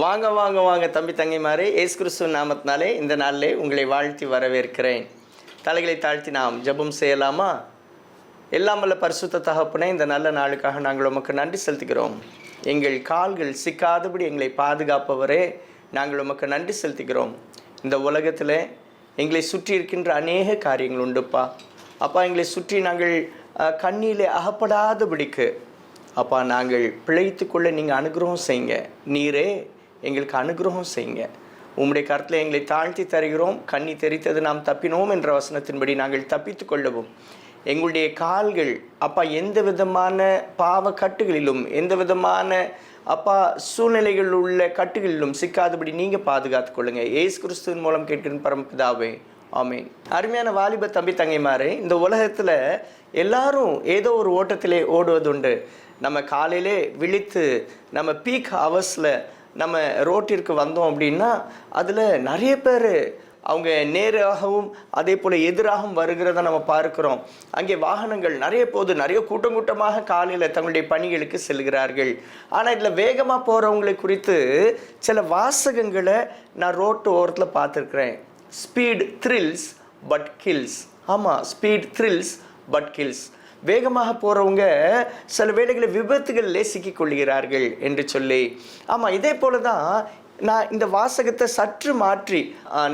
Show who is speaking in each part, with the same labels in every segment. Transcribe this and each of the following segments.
Speaker 1: வாங்க வாங்க வாங்க தம்பி தங்கைமாரே, இயேசு கிறிஸ்துவின் நாமத்தினாலே இந்த நாளிலே உங்களை வாழ்த்தி வரவேற்கிறேன். தலைகளை தாழ்த்தி நாம் ஜெபம் செய்யலாமா? எல்லாம் வல்ல பரிசுத்த தகப்பனே, இந்த நல்ல நாளுக்காக நாங்கள் உமக்கு நன்றி செலுத்துகிறோம். எங்கள் கால்கள் சிக்காதபடி எங்களை பாதுகாப்பவரே, நாங்கள் உமக்கு நன்றி செலுத்துகிறோம். இந்த உலகத்தில் எங்களை சுற்றி இருக்கின்ற அநேக காரியங்கள் உண்டுப்பா. அப்பா, எங்களை சுற்றி நாங்கள் கண்ணிலே அகப்படாதபடிக்கு அப்பா நாங்கள் பிழைத்து கொள்ள நீங்கள் அனுகிரகம் செய்யுங்க. நீரே எங்களுக்கு அனுகிரகம் செய்யுங்க. உம்முடைய கருத்தில் எங்களை தாழ்த்தி தருகிறோம். கண்ணி தெரித்தது நாம் தப்பினோம் என்ற வசனத்தின்படி நாங்கள் தப்பித்து கொள்ளவும் எங்களுடைய கால்கள் அப்பா எந்த விதமான பாவ கட்டுகளிலும் எந்த விதமான அப்பா சூழ்நிலைகள் உள்ள கட்டுகளிலும் சிக்காதபடி நீங்கள் பாதுகாத்து கொள்ளுங்க. இயேசு கிறிஸ்துவின் மூலம் கேட்கிற பரமபிதாவே, ஆமென். அருமையான வாலிப தம்பி தங்கைமாரே, இந்த உலகத்தில் எல்லாரும் ஏதோ ஒரு ஓட்டத்திலே ஓடுவதுண்டு. நம்ம காலையிலே விழித்து நம்ம பீக் ஹவர்ஸில் நம்ம ரோட்டிற்கு வந்தோம் அப்படின்னா அதில் நிறைய பேர் அவங்க நேராகவும் அதே போல் எதிராகவும் வருகிறத நம்ம பார்க்குறோம். அங்கே வாகனங்கள் நிறைய போது, நிறைய கூட்டம் கூட்டமாக காலையில் தங்களுடைய பணிகளுக்கு செல்கிறார்கள். ஆனால் இதில் வேகமாக போகிறவங்களை குறித்து சில வாசகங்களை நான் ரோட்டு ஓரத்தில் பார்த்துருக்குறேன். Speed thrills but kills. ஆமாம், ஸ்பீட் த்ரில்ஸ் பட் கில்ஸ். வேகமாக போகிறவங்க சில வேளைகளில் விபத்துகளிலே சிக்கிக்கொள்கிறார்கள் என்று சொல்லி. ஆமாம், இதே போல தான் நான் இந்த வாசகத்தை சற்று மாற்றி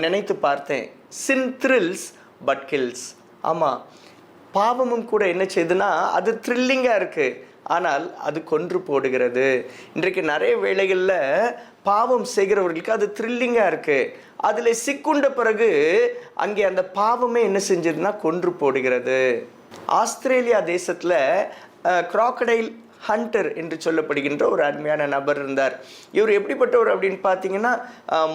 Speaker 1: நினைத்து பார்த்தேன். சின் த்ரில்ஸ் பட் கில்ஸ். ஆமாம், பாவமும் கூட என்ன செய்யுதுன்னா அது த்ரில்லிங்காக இருக்குது, ஆனால் அது கொன்று போடுகிறது. இன்றைக்கு நிறைய வேளைகளில் பாவம் செய்கிறவர்களுக்கு அது த்ரில்லிங்காக இருக்குது. அதில் சிக்குண்ட பிறகு அங்கே அந்த பாவமே என்ன செஞ்சதுன்னா கொன்று போடுகிறது. ஆஸ்திரேலியா தேசத்தில் கிராக்கடைல் ஹண்டர் என்று சொல்லப்படுகின்ற ஒரு அருமையான நபர் இருந்தார். இவர் எப்படிப்பட்டவர் அப்படின்னு பார்த்தீங்கன்னா,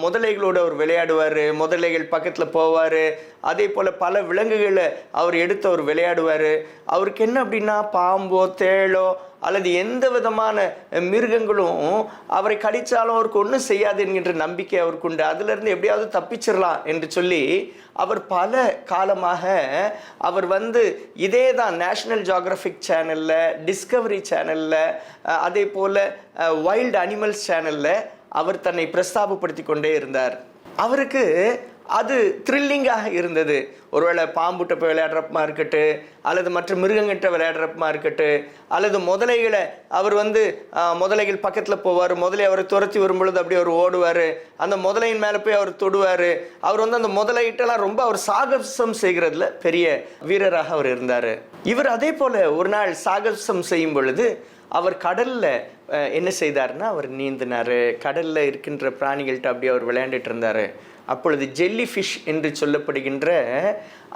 Speaker 1: முதலைகளோடு அவர் விளையாடுவார், முதலைகள் பக்கத்தில் போவார். அதே போல் பல விலங்குகளை அவர் எடுத்து அவர் விளையாடுவார். அவருக்கு என்ன அப்படின்னா, பாம்போ தேளோ அல்லது எந்த விதமான மிருகங்களும் அவரை கடித்தாலும் அவருக்கு ஒன்றும் செய்யாது என்கின்ற நம்பிக்கை அவருக்கு உண்டு. அதிலிருந்து எப்படியாவது தப்பிச்சிடலாம் என்று சொல்லி அவர் பல காலமாக அவர் இதே தான் நேஷ்னல் ஜியோகிராஃபிக் சேனலில், டிஸ்கவரி சேனலில், அதே போல் வைல்டு அனிமல்ஸ் சேனலில் அவர் தன்னை பிரஸ்தாபப்படுத்தி கொண்டே இருந்தார். அவருக்கு அது த்ரில்லிங்காக இருந்தது. ஒருவேளை பாம்புட்ட போய் விளையாடுறப்பமா இருக்கட்டு, அல்லது மற்ற மிருகங்கிட்ட விளையாடுறப்பமா இருக்கட்டு, அல்லது முதலைகளை அவர் முதலைகள் பக்கத்தில் போவார். முதலை அவரை துரத்தி வரும்பொழுது அப்படி அவர் ஓடுவார். அந்த முதலையின் மேலே போய் அவர் தொடுவார். அவர் அந்த முதலையிட்டெல்லாம் ரொம்ப அவர் சாகசம் செய்கிறதுல பெரிய வீரராக அவர் இருந்தார். இவர் அதே போல் ஒரு நாள் சாகசம் செய்யும் பொழுது அவர் கடலில் என்ன செய்தார்னா, அவர் நீந்தினார். கடலில் இருக்கின்ற பிராணிகள்கிட்ட அப்படியே அவர் விளையாண்டுட்டு இருந்தார். அப்பொழுது ஜெல்லி ஃபிஷ் என்று சொல்லப்படுகின்ற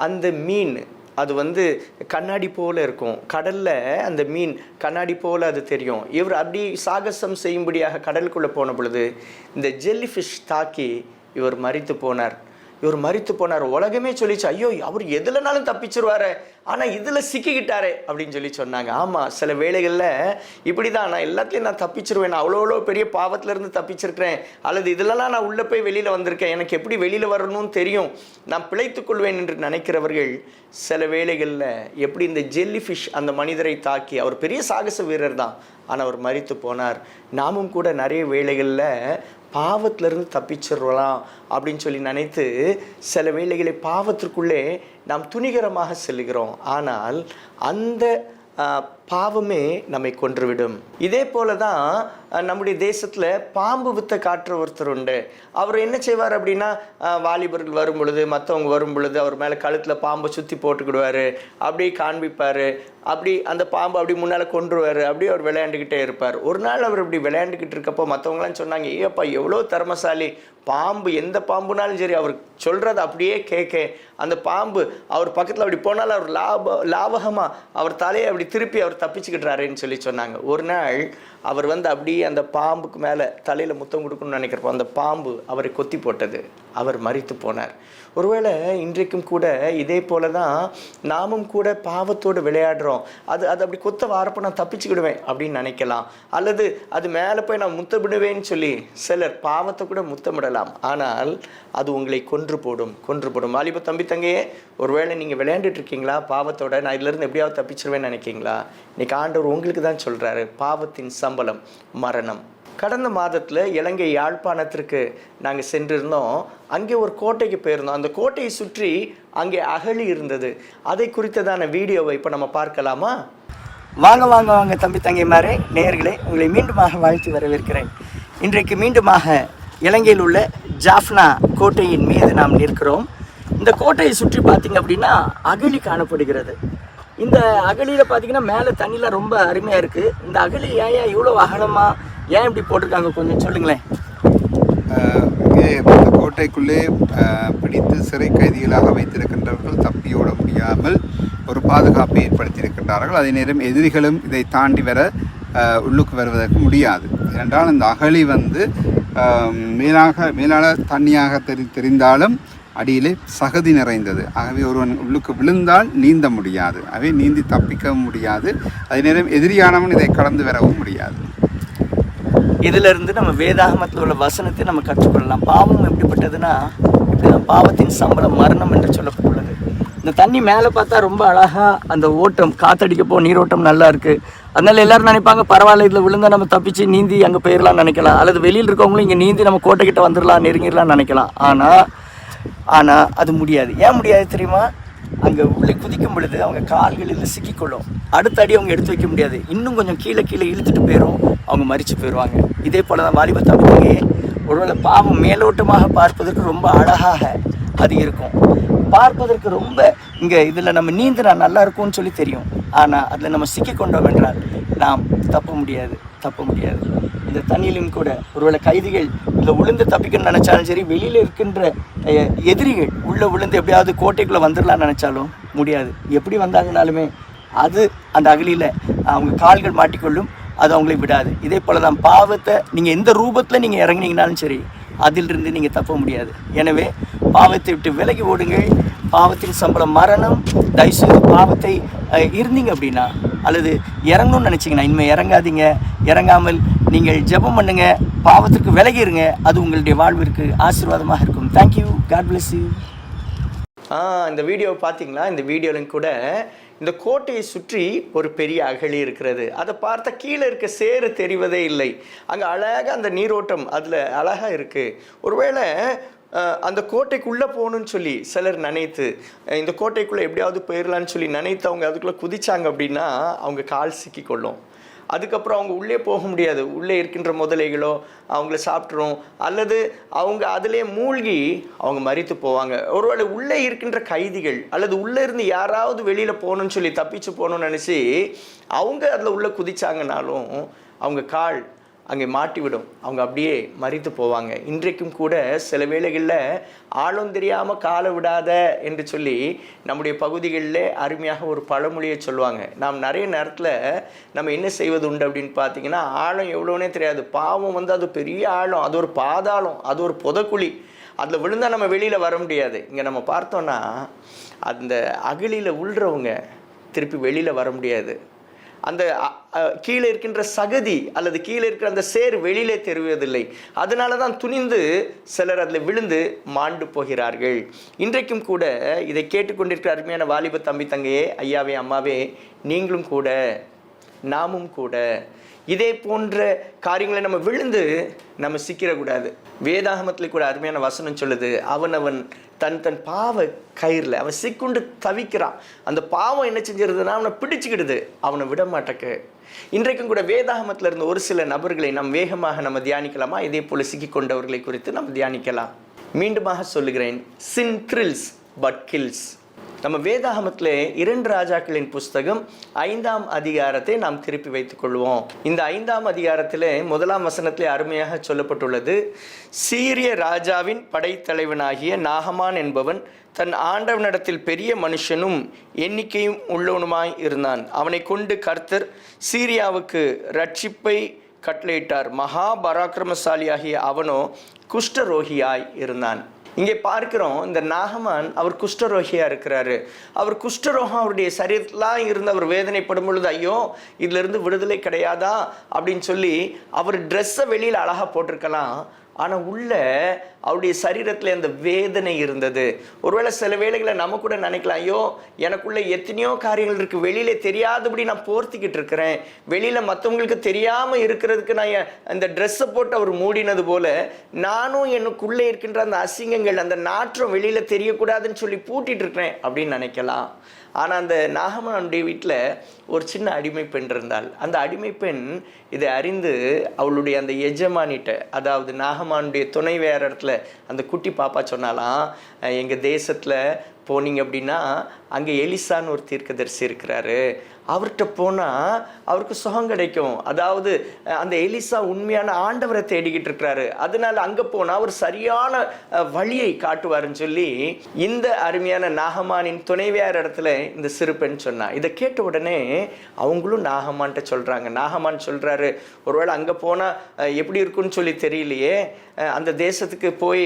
Speaker 1: அந்த மீன், அது கண்ணாடி போல் இருக்கும். கடலில் அந்த மீன் கண்ணாடி போல் அது தெரியும். இவர் அப்படி சாகசம் செய்யும்படியாக கடலுக்குள்ளே போன பொழுது இந்த ஜெல்லி ஃபிஷ் தாக்கி இவர் மரித்து போனார். உலகமே சொல்லிச்சு, ஐயோ அவர் எதுலனாலும் தப்பிச்சிருவாரு, ஆனால் இதில் சிக்கிக்கிட்டாரே அப்படின்னு சொல்லி சொன்னாங்க. ஆமாம், சில வேளைகளில் இப்படி தான், நான் எல்லாத்துலேயும் நான் தப்பிச்சிருவேன், நான் அவ்வளோ பெரிய பாவத்திலேருந்து தப்பிச்சிருக்கிறேன், அல்லது இதிலலாம் நான் உள்ளே போய் வெளியில் வந்திருக்கேன், எனக்கு எப்படி வெளியில் வரணும்னு தெரியும், நான் பிழைத்துக்கொள்வேன் என்று நினைக்கிறவர்கள் சில வேளைகளில் எப்படி இந்த ஜெல்லி ஃபிஷ் அந்த மனிதரை தாக்கி, அவர் பெரிய சாகச வீரர் தான், ஆனால் அவர் மரித்து போனார். நாமும் கூட நிறைய வேளைகளில் பாவத்திலிருந்து தப்பிச்சிடலாம் அப்படின்னு சொல்லி நினைத்து சில வேளைகளை பாவத்திற்குள்ளே நாம் துணிகரமாக செல்கிறோம். ஆனால் அந்த பாவமே நம்மை கொன்றுவிடும். இதே போல தான் நம்முடைய தேசத்தில் பாம்பு வித்த காட்டுற ஒருத்தர் உண்டு. அவர் என்ன செய்வார் அப்படின்னா, வாலிபர்கள் வரும் பொழுது, மற்றவங்க வரும் பொழுது அவர் மேலே கழுத்தில் பாம்பை சுற்றி போட்டுக்கிடுவார், அப்படியே காண்பிப்பார், அப்படி அந்த பாம்பு அப்படி முன்னால் கொன்றுவார், அப்படியே அவர் விளையாண்டுக்கிட்டே இருப்பார். ஒரு நாள் அவர் இப்படி விளையாண்டுக்கிட்டு இருக்கப்போ மற்றவங்களாம் சொன்னாங்க, ஏப்பா எவ்வளோ திறமசாலி, பாம்பு எந்த பாம்புனாலும் சரி அவர் சொல்கிறத அப்படியே கேட்க, அந்த பாம்பு அவர் பக்கத்தில் அப்படி போனாலும் அவர் லாபகமாக அவர் தலையை அப்படி திருப்பி அவர் தப்பிச்சுக்கிட்டுறாருன்னு சொல்லி சொன்னாங்க. ஒரு நாள் அவர் அப்படியே அந்த பாம்புக்கு மேலே தலையில் முத்தம் கொடுக்கணும்னு நினைக்கிறப்போ அந்த பாம்பு அவரை கொத்தி போட்டது. அவர் மரித்து போனார். ஒருவேளை இன்றைக்கும் கூட இதே போல தான் நாமும் கூட பாவத்தோடு விளையாடுறோம். அது அப்படி கொத்த வாரப்போ நான் தப்பிச்சுக்கிடுவேன் அப்படின்னு நினைக்கலாம், அல்லது அது மேலே போய் நான் முத்தமிடுவேன்னு சொல்லி சிலர் பாவத்தை கூட முத்தமிடலாம். ஆனால் அது உங்களை கொன்று போடும். வாலிப தம்பி தங்கையே, ஒருவேளை நீங்கள் விளையாண்டுட்டு இருக்கீங்களா பாவத்தோட, நான் இதிலேருந்து எப்படியாவது தப்பிச்சிருவேன்னு நினைக்கிங்களா? இன்னைக்கு ஆண்டவர் உங்களுக்கு தான் சொல்கிறாரு, பாவத்தின் சம்பளம் மரணம். கடந்த மாதத்தில் இலங்கை யாழ்ப்பாணத்திற்கு நாங்கள் சென்றிருந்தோம். அங்கே ஒரு கோட்டைக்கு போயிருந்தோம். அந்த கோட்டையை சுற்றி அங்கே அகழி இருந்தது. அதை குறித்ததான வீடியோவை இப்போ நம்ம பார்க்கலாமா? வாங்க வாங்க வாங்க தம்பி தங்கைமாரே, நேயர்களே, உங்களை மீண்டுமாக வாழ்த்தி வரவேற்கிறேன். இன்றைக்கு மீண்டுமாக இலங்கையில் உள்ள ஜாஃப்னா கோட்டையின் மீது நாம் நிற்கிறோம். இந்த கோட்டையை சுற்றி பார்த்திங்க அப்படின்னா அகழி காணப்படுகிறது. இந்த அகழியில் பார்த்திங்கன்னா மேலே தண்ணிலாம் ரொம்ப அருமையாக இருக்குது. இந்த அகழி ஏன் இவ்வளோ அகலமாக ஏன் இப்படி போட்டிருக்காங்க, கொஞ்சம் சொல்லுங்களேன்.
Speaker 2: இங்கே கோட்டைக்குள்ளே பிடித்து சிறை கைதிகளாக வைத்திருக்கின்றவர்கள் தப்பியோட முடியாமல் ஒரு பாதுகாப்பை ஏற்படுத்தியிருக்கின்றார்கள். அதே நேரம் எதிரிகளும் இதை தாண்டி வர உள்ளுக்கு வருவதற்கு முடியாது. ஏனென்றால் இந்த அகழி மேலாக தண்ணியாக தெரிந்தாலும் அடியிலே சகதி நிறைந்தது. ஆகவே ஒருவன் உள்ளுக்கு விழுந்தால் நீந்த முடியாது. ஆகவே நீந்தி தப்பிக்கவும் முடியாது. அதே நேரம் எதிரியானவன் இதை கடந்து வரவும் முடியாது.
Speaker 1: இதிலிருந்து நம்ம வேதாகமத்தில் உள்ள வசனத்தை நம்ம கற்றுக்கொள்ளலாம். பாவம் எப்படிப்பட்டதுன்னா, இப்படிதான் பாவத்தின் சம்பளம் மரணம் என்று சொல்லப்பட்டுள்ளது. இந்த தண்ணி மேலே பார்த்தா ரொம்ப அழகாக அந்த ஓட்டம் காத்தடிக்கப்போ நீரோட்டம் நல்லா இருக்குது. அதனால எல்லாரும் நினைப்பாங்க, பரவாயில்ல இதில் விழுந்தா நம்ம தப்பிச்சு நீந்தி அங்கே போயிடலாம்னு நினைக்கலாம். அல்லது வெளியில் இருக்கவங்களும் இங்கே நீந்தி நம்ம கோட்டைக்கிட்ட வந்துடலாம், நெருங்கிடலாம்னு நினைக்கலாம். ஆனால் அது முடியாது. ஏன் முடியாது தெரியுமா? அங்கே உள்ளே குதிக்கும் பொழுது அவங்க கால்களில் சிக்கிக்கொள்ளும். அடுத்த அடி அவங்க எடுத்து வைக்க முடியாது. இன்னும் கொஞ்சம் கீழே இழுத்துட்டு போயிடும், அவங்க மரித்து போயிடுவாங்க. இதே போல் தான் வாலிப தம்பிக்கு ஒருவேளை பாவம் மேலோட்டமாக பார்ப்பதற்கு ரொம்ப அழகாக அது இருக்கும். பார்ப்பதற்கு ரொம்ப இங்கே இதில் நம்ம நீந்தினா நல்லா இருக்கும்னு சொல்லி தெரியும். ஆனால் அதில் நம்ம சிக்கிக்கொண்டோம் என்றால் நாம் தப்ப முடியாது. இந்த தண்ணியிலும் கூட ஒருவேளை கைதிகள் இதில் விழுந்து தப்பிக்கணும்னு நினச்சாலும் சரி, வெளியில் இருக்கின்ற எதிரிகள் உள்ளே விழுந்து எப்படியாவது கோட்டைக்குள்ளே வந்துடலாம்னு நினச்சாலும் முடியாது. எப்படி வந்தாங்கனாலுமே அது அந்த அகலியில் அவங்க கால்கள் மாட்டிக்கொள்ளும், அது அவங்களை விடாது. இதே போல் தான் பாவத்தை நீங்கள் எந்த ரூபத்தில் நீங்கள் இறங்கினீங்கனாலும் சரி, அதிலிருந்து நீங்கள் தப்ப முடியாது. எனவே பாவத்தை விட்டு விலகி ஓடுங்கள். பாவத்தின் சம்பளம் மரணம். தயவுசெய்து பாவத்தை இருந்தீங்க அப்படின்னா, அல்லது இறங்கணும்னு நினச்சிங்கன்னா இனிமேல் இறங்காதீங்க. இறங்காமல் நீங்கள் ஜெபம் பண்ணுங்க, பாவத்திற்கு விலகிருங்க. அது உங்களுடைய வாழ்விற்கு ஆசீர்வாதமாக இருக்கும். தேங்க்யூ. God bless you. இந்த வீடியோவை பார்த்தீங்களா? இந்த வீடியோலையும் கூட இந்த கோட்டையை சுற்றி ஒரு பெரிய அகழி இருக்கிறது. அதை பார்த்தா கீழே இருக்க சேறு தெரிவதே இல்லை. அங்கே அழகாக அந்த நீரோட்டம் அதில் அழகாக இருக்குது. ஒருவேளை அந்த கோட்டைக்குள்ளே போகணுன்னு சொல்லி சிலர் நினைத்து, இந்த கோட்டைக்குள்ளே எப்படியாவது போயிடலான்னு சொல்லி நினைத்து அவங்க அதுக்குள்ளே குதிச்சாங்க அப்படின்னா அவங்க கால் சிக்கிக்கொள்ளும். அதுக்கப்புறம் அவங்க உள்ளே போக முடியாது. உள்ளே இருக்கின்ற முதலைகளோ அவங்கள சாப்பிட்ரும், அல்லது அவங்க அதிலே மூழ்கி அவங்க மரித்து போவாங்க. ஒருவேளை உள்ளே இருக்கின்ற கைதிகள் அல்லது உள்ளே இருந்து யாராவது வெளியில் போகணுன்னு சொல்லி தப்பிச்சு போகணுன்னு நினச்சி அவங்க அதில் உள்ளே குதிச்சாங்கனாலும் அவங்க கால் அங்கே மாட்டிவிடும். அவங்க அப்படியே மரித்து போவாங்க. இன்றைக்கும் கூட சில வேளைகளில் ஆழம் தெரியாமல் காலை விடாத என்று சொல்லி நம்முடைய பகுதிகளில் அருமையாக ஒரு பழமொழியை சொல்லுவாங்க. நாம் நிறைய நேரத்தில் நம்ம என்ன செய்வது உண்டு அப்படின்னு பார்த்தீங்கன்னா, ஆழம் எவ்வளோனே தெரியாது. பாவம் அது பெரிய ஆழம், அது ஒரு பாதாளம், அது ஒரு புதக்குழி. அதில் விழுந்தால் நம்ம வெளியில் வர முடியாது. இங்கே நம்ம பார்த்தோன்னா அந்த அகழியில் உள்றவங்க திருப்பி வெளியில் வர முடியாது. அந்த கீழே இருக்கின்ற சகதி அல்லது கீழே இருக்கிற அந்த சேர் வெளியிலே தெரிவதில்லை. அதனால தான் துணிந்து சிலர் அதில் விழுந்து மாண்டு போகிறார்கள். இன்றைக்கும் கூட இதை கேட்டுக்கொண்டிருக்கிற அருமையான வாலிப தம்பி தங்கையே, ஐயாவே அம்மாவே, நீங்களும் கூட நாமும் கூட இதே போன்ற காரியங்களை நம்ம விழுந்து நம்ம சிக்கிடக்கூடாது. வேதாகமத்தில் கூட அருமையான வசனம் சொல்லுது, அவன் தன் பாவ கயிறில் அவன் சிக்குண்டு தவிக்கிறான். அந்த பாவம் என்ன செஞ்சிருதுன்னா அவனை பிடிச்சிக்கிடுது, அவனை விட மாட்டக்கு. இன்றைக்கும் கூட வேதாகமத்தில் இருந்த ஒரு சில நபர்களை நாம் வேகமாக நம்ம தியானிக்கலாமா? இதே போல் சிக்கிக்கொண்டவர்களை குறித்து நம்ம தியானிக்கலாம். மீண்டுமாக சொல்லுகிறேன், சின் த்ரில்ஸ் பட் கில்ஸ். நம்ம வேதாகமத்தில் 2 ராஜாக்களின் புஸ்தகம் 5ஆம் அதிகாரத்தை நாம் திருப்பி வைத்துக் கொள்வோம். இந்த 5ஆம் அதிகாரத்தில் 1ஆம் வசனத்திலே அருமையாக சொல்லப்பட்டுள்ளது, சீரிய ராஜாவின் படைத்தலைவனாகிய நாகமான் என்பவன் தன் ஆண்டவனிடத்தில் பெரிய மனுஷனும் எண்ணிக்கையும் உள்ளவனுமாய் இருந்தான். அவனை கொண்டு கர்த்தர் சீரியாவுக்கு ரட்சிப்பை கட்டளையிட்டார். மகா பராக்கிரமசாலியாகிய அவனோ குஷ்டரோகியாய் இருந்தான். இங்கே பார்க்கிறோம், இந்த நாகமான் அவர் குஷ்டரோகியாக இருக்கிறாரு. அவர் குஷ்டரோகம் அவருடைய சரீரத்திலாம் இருந்து அவர் வேதனைப்படும் பொழுது, ஐயோ இதிலிருந்து விடுதலை கிடையாதா அப்படின்னு சொல்லி அவர் ட்ரெஸ்ஸை வெளியில் அழகாக போட்டிருக்கலாம். ஆனால் உள்ள அவருடைய சரீரத்தில் அந்த வேதனை இருந்தது. ஒருவேளை சில வேளைகளை நம்ம கூட நினைக்கலாம், ஐயோ எனக்குள்ள எத்தனையோ காரியங்கள் இருக்குது, வெளியில் தெரியாதபடி நான் போர்த்திக்கிட்டு இருக்கிறேன், வெளியில் மற்றவங்களுக்கு தெரியாமல் இருக்கிறதுக்கு நான் அந்த ட்ரெஸ்ஸை போட்டு அவர் மூடினது போல நானும் எனக்குள்ளே இருக்கின்ற அந்த அசிங்கங்கள், அந்த நாற்றம் வெளியில் தெரியக்கூடாதுன்னு சொல்லி பூட்டிட்டு இருக்கிறேன் அப்படின்னு நினைக்கலாம். ஆனால் அந்த நாகமானுடைய வீட்டில் ஒரு சின்ன அடிமை பெண் இருந்தாள். அந்த அடிமை பெண் இதை அறிந்து அவளுடைய அந்த எஜமானிட்ட, அதாவது நாகமானுடைய துணைவேற இடத்துல அந்த குட்டி பாப்பா சொன்னாலாம், எங்கள் தேசத்தில் போனீங்க அப்படின்னா அங்கே எலிசான்னு ஒரு தீர்க்கதரிசி இருக்கிறாரு, அவர்கிட்ட போனால் அவருக்கு சுகம் கிடைக்கும். அதாவது அந்த எலிசா உண்மையான ஆண்டவரை தேடிக்கிட்டு இருக்கிறாரு, அதனால அங்கே போனால் அவர் சரியான வழியை காட்டுவாருன்னு சொல்லி இந்த அருமையான நாகமானின் துணைவியார் இடத்துல இந்த சிறு பெண் சொன்னா. இதை கேட்ட உடனே அவங்களும் நாகமான்ட்ட சொல்கிறாங்க. நாகமான் சொல்கிறாரு, ஒருவேளை அங்கே போனால் எப்படி இருக்குன்னு சொல்லி தெரியலையே, அந்த தேசத்துக்கு போய்